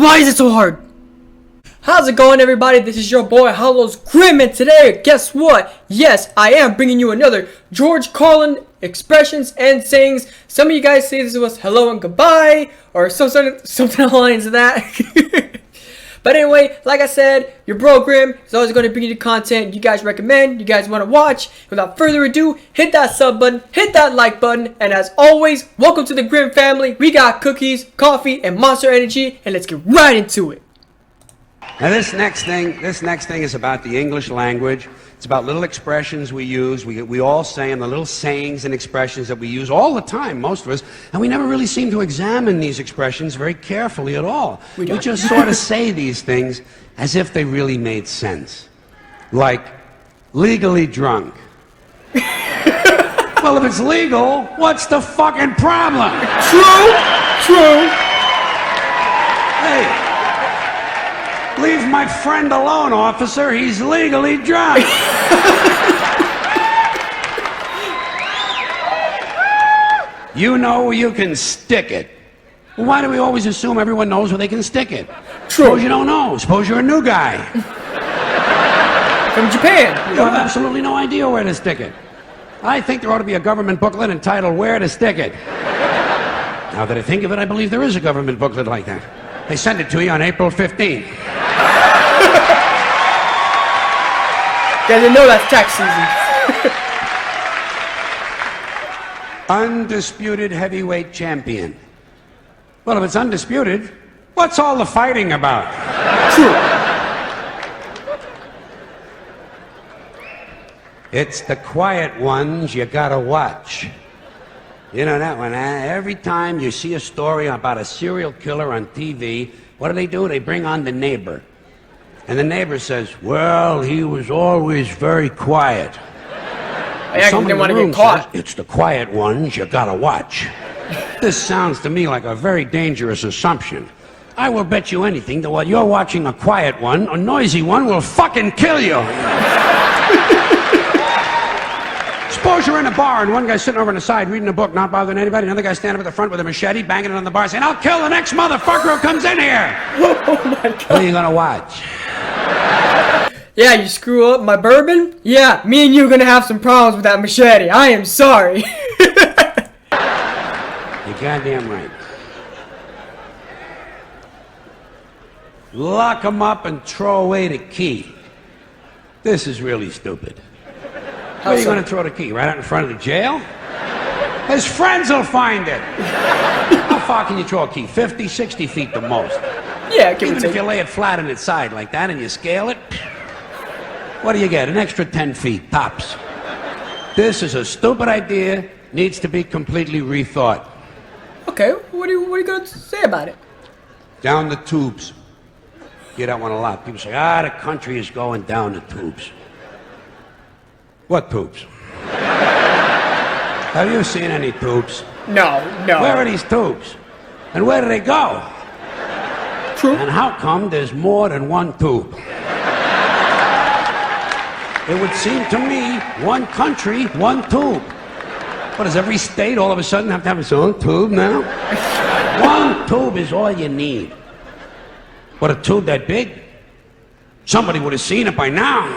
Why is it so hard? How's it going, everybody? This is your boy Hollows Grim, and today, guess what? Yes, I am bringing you another Carlin Expressions and Sayings. Some of you guys say this was hello and goodbye, or something along the lines of that. But anyway, like I said, your bro Grim is always going to bring you the content you guys recommend, you guys want to watch. Without further ado, hit that sub button, hit that like button, and as always, welcome to the Grim family. We got cookies, coffee, and Monster Energy, and let's get right into it. Now this next thing is about the English language. It's about little expressions we use. We all say them, the little sayings and expressions that we use all the time, most of us, and we never really seem to examine these expressions very carefully at all. We just sort of say these things as if they really made sense. Like, legally drunk. Well, if it's legal, what's the fucking problem? True. Hey. Leave my friend alone, officer. He's legally drunk. You know you can stick it. Well, why do we always assume everyone knows where they can stick it? True. Suppose you don't know. Suppose you're a new guy. From Japan. You have absolutely no idea where to stick it. I think there ought to be a government booklet entitled Where to Stick It. Now that I think of it, I believe there is a government booklet like that. They send it to you on April 15th. Guys, I know that's tax season. Undisputed heavyweight champion. Well, if it's undisputed, what's all the fighting about? True. It's the quiet ones you gotta watch. You know that one, huh? Every time you see a story about a serial killer on TV, what do? They bring on the neighbor. And the neighbor says, well, he was always very quiet. I actually didn't want to get caught. Says, it's the quiet ones you gotta watch. This sounds to me like a very dangerous assumption. I will bet you anything that while you're watching a quiet one, a noisy one will fucking kill you. Suppose you're in a bar and one guy's sitting over on the side reading a book, not bothering anybody, another guy standing up at the front with a machete, banging it on the bar, saying, I'll kill the next motherfucker who comes in here. Oh my God. What are you gonna watch? Yeah, you screw up my bourbon? Yeah, me and you are gonna have some problems with that machete. I am sorry. You're goddamn right. Lock him up and throw away the key. This is really stupid. Where are you going to throw the key? Right out in front of the jail? His friends will find it. How far can you throw a key? 50, 60 feet the most. Yeah, even if you lay it flat on its side like that and you scale it, what do you get? An extra 10 feet, tops. This is a stupid idea, needs to be completely rethought. Okay, what are you going to say about it? Down the tubes. Hear that one a lot. People say, the country is going down the tubes. What tubes? Have you seen any tubes? No. Where are these tubes? And where do they go? True. And how come there's more than one tube? It would seem to me, one country, one tube. What, does every state all of a sudden have to have its own tube now? One tube is all you need. What, a tube that big? Somebody would have seen it by now.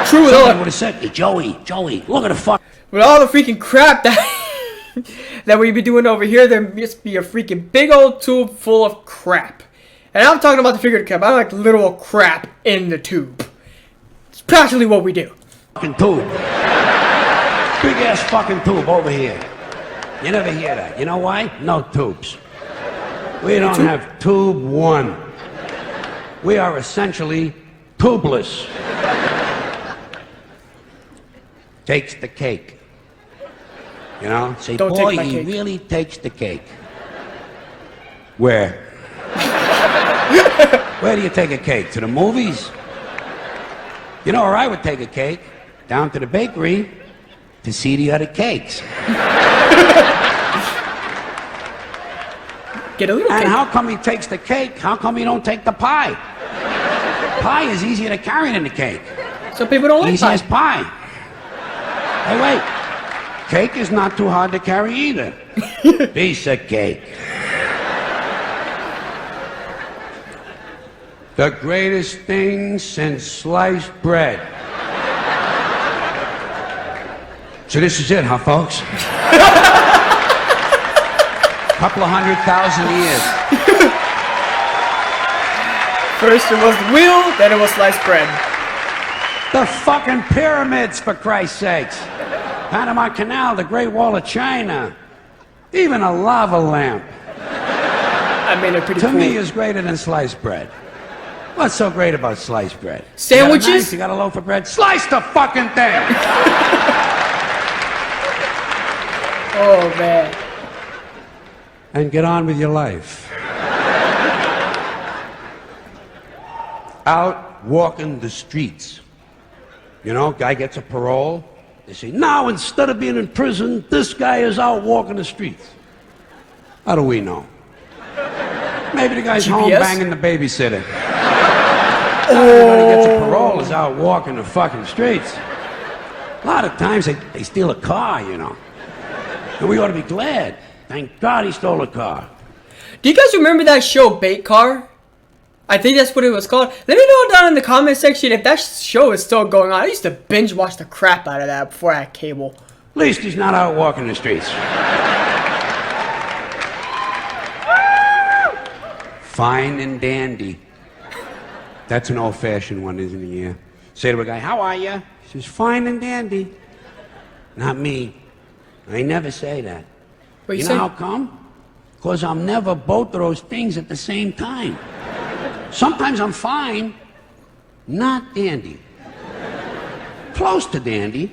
True. Somebody would have said, hey, Joey, look at the fuck. With all the freaking crap that we be doing over here, there must be a freaking big old tube full of crap. And I'm talking about the figurative crap. I like literal crap in the tube. It's practically what we do. Fucking tube. Big ass fucking tube over here. You never hear that. You know why? No tubes. We don't have tube one. We are essentially tubeless. Takes the cake. You know? Say, Don't boy, take my he cake. really takes the cake. Where? Where do you take a cake? To the movies? You know where I would take a cake? Down to the bakery to see the other cakes. Get a little And cake. how come he takes the cake? How come he don't take the pie? Pie is easier to carry than the cake. Some people don't like Easy pie. as pie. Hey, wait. Cake is not too hard to carry either. Piece of cake. The greatest thing since sliced bread. So this is it, huh, folks? Couple of 100,000 years. First it was the wheel, then it was sliced bread. The fucking pyramids, for Christ's sakes. Panama Canal, the Great Wall of China. Even a lava lamp. I mean, they're pretty To cool. me is greater than sliced bread. What's so great about sliced bread? Sandwiches? You got a loaf of bread? Slice the fucking thing! Oh, man. And get on with your life. Out walking the streets. You know, guy gets a parole. They say, now instead of being in prison, this guy is out walking the streets. How do we know? Maybe the guy's home GPS? banging the babysitter. Everybody gets a parole is out walking the fucking streets. A lot of times they steal a car, you know. And we ought to be glad. Thank God he stole a car. Do you guys remember that show, Bait Car? I think that's what it was called. Let me know down in the comment section if that show is still going on. I used to binge watch the crap out of that before I had cable. At least he's not out walking the streets. Fine and dandy. That's an old-fashioned one, isn't it? Yeah. Say to a guy, how are you? He says, fine and dandy. Not me. I never say that. What You know how come? Because I'm never both of those things at the same time. Sometimes I'm fine, not dandy. Close to dandy.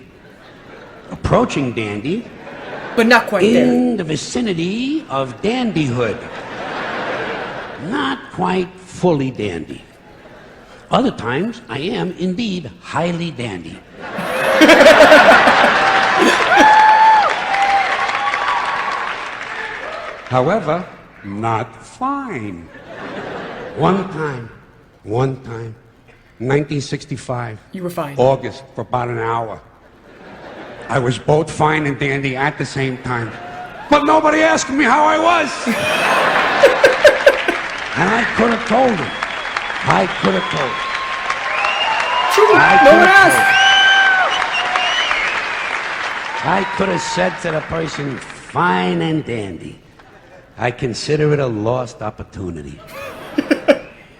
Approaching dandy. But not quite there. In the vicinity of dandyhood. Not quite fully dandy. Other times, I am indeed highly dandy. However, not fine. One time, 1965. You were fine. August, for about an hour. I was both fine and dandy at the same time. But nobody asked me how I was. And I could have told him. I could have told him. True, I no could one have asked. I could have said to the person, fine and dandy. I consider it a lost opportunity.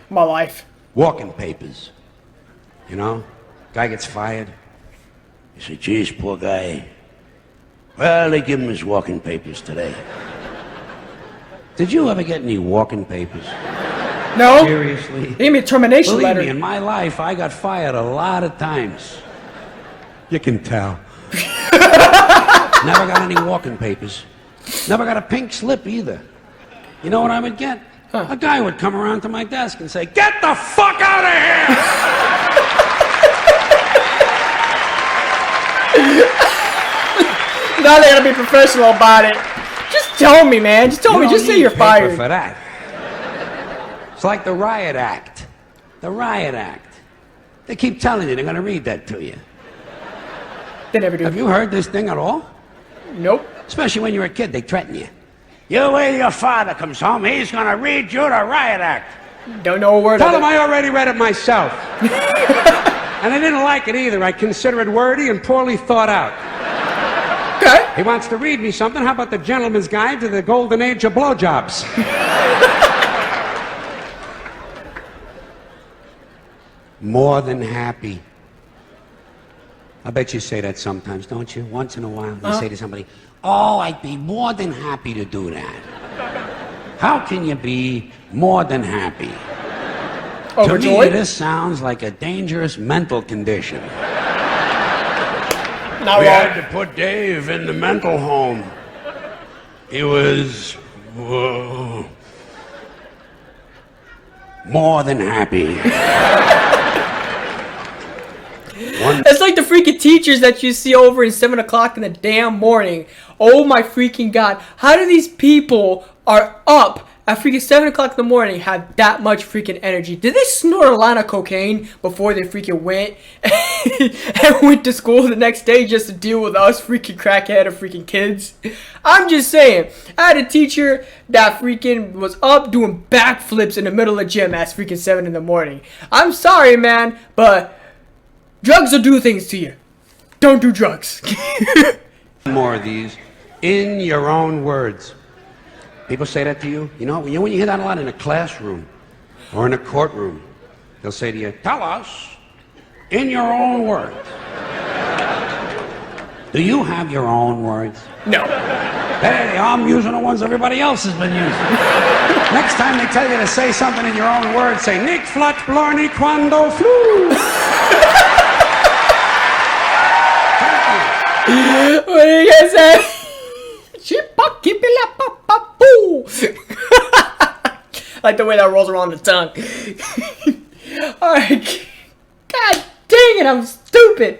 My life. Walking papers. You know, guy gets fired. You say, geez, poor guy. Well, they give him his walking papers today. Did you ever get any walking papers? No. Seriously? They gave me a termination Believe letter. me, in my life, I got fired a lot of times. You can tell. Never got any walking papers. Never got a pink slip either. You know what I would get? Huh. A guy would come around to my desk and say, get the fuck out of here! Now they gotta be professional about it. Just tell me, man. Just tell me. don't Just say need you're paper fired. for that. It's like the Riot Act. The Riot Act. They keep telling you they're going to read that to you. They never do. Have you heard this thing at all? Nope. Especially when you're a kid, they threaten you. You wait till your father comes home, he's going to read you the Riot Act. Don't know a word Tell of him it. I already read it myself. And I didn't like it either. I consider it wordy and poorly thought out. Okay. He wants to read me something. How about the Gentleman's Guide to the Golden Age of Blowjobs? More than happy. I bet you say that sometimes, don't you? Once in a while, you say to somebody, oh, I'd be more than happy to do that. How can you be more than happy? To me, Overjoyed? this sounds like a dangerous mental condition. Not We wrong. had to put Dave in the mental home. He was more than happy. It's like the freaking teachers that you see over in 7 o'clock in the damn morning. Oh my freaking god. How do these people are up at freaking 7 o'clock in the morning have that much freaking energy? Did they snort a line of cocaine before they freaking went and went to school the next day just to deal with us freaking crackhead of freaking kids. I'm just saying, I had a teacher that freaking was up doing backflips in the middle of gym at freaking 7 in the morning. I'm sorry, man, but drugs will do things to you. Don't do drugs. More of these in your own words. People say that to you. You know when you hear that a lot in a classroom or in a courtroom, they'll say to you, tell us in your own words. Do you have your own words? No. Hey, I'm using the ones everybody else has been using. Next time they tell you to say something in your own words, say, Nick flat blarney quando flu. What do you guys say? I like the way that rolls around the tongue. Alright. God dang it, I'm stupid.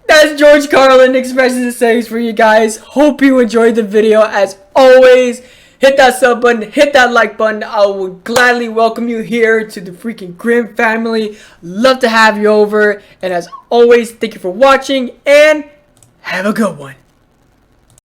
That's George Carlin Expressions and Sayings for you guys. Hope you enjoyed the video. As always, hit that sub button, hit that like button. I would gladly welcome you here to the freaking Grimm family. Love to have you over. And as always, thank you for watching and have a good one.